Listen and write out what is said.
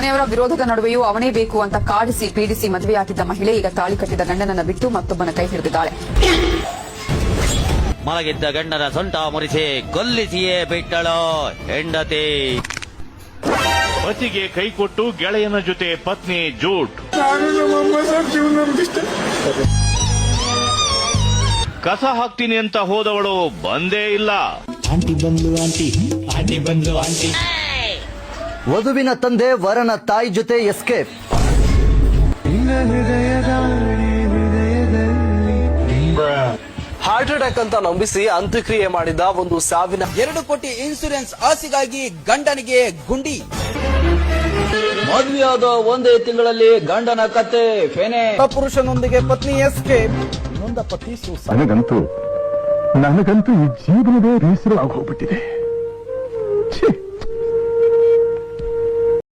ಮನೆಯವರ ವಿರೋಧದ ನಡುವೆಯೂ ಅವನೇ ಬೇಕು ಅಂತ ಕಾಡಿಸಿ ಪೀಡಿಸಿ ಮದುವೆಯಾಗಿದ್ದ ಮಹಿಳೆ ಈಗ ತಾಳಿ ಕಟ್ಟಿದ ಗಂಡನನ್ನ ಬಿಟ್ಟು ಮತ್ತೊಬ್ಬನ ಕೈ ಹಿಡಿದಿದ್ದಾಳೆ. ಮಲಗಿದ್ದ ಗಂಡನ ಸೊಂಟ ಮುರಿಸಿ ಕೊಲ್ಲಿಸಿಯೇ ಬಿಟ್ಟಳು ಹೆಂಡತಿ. ಪತಿಗೆ ಕೈ ಕೊಟ್ಟು ಗೆಳೆಯನ ಜೊತೆ ಪತ್ನಿ ಜೂಟ್. ಕಸ ಹಾಕ್ತೀನಿ ಅಂತ ಹೋದವಳು ಬಂದೇ ಇಲ್ಲ. ಆಂಟಿ ಬಂದ್ಲು ಆಂಟಿ. ವಧುವಿನ ತಂದೆ ವರನ ತಾಯಿ ಜೊತೆ ಎಸ್ಕೇಪ್. ಹಾರ್ಟ್ ಅಟ್ಯಾಕ್ ಅಂತ ನಂಬಿಸಿ ಅಂತ್ಯಕ್ರಿಯೆ ಮಾಡಿದ ಒಂದು ಸಾವಿನ 2 ಕೋಟಿ ಇನ್ಸೂರೆನ್ಸ್ ಆಸೆಗಾಗಿ ಗಂಡನಿಗೆ ಗುಂಡಿ. ಮದುವೆಯಾದ ಒಂದೇ ತಿಂಗಳಲ್ಲಿ ಗಂಡನ ಕತೆ ಫೇನೆ. ಪುರುಷನೊಂದಿಗೆ ಪತ್ನಿ ಎಸ್ಕೇಪ್. ನೊಂದ ಪತಿ ನನಗಂತೂ ಈ ಜೀವನವೇ ಬೇಸರವಾಗಿ ಹೋಗ್ಬಿಟ್ಟಿದೆ.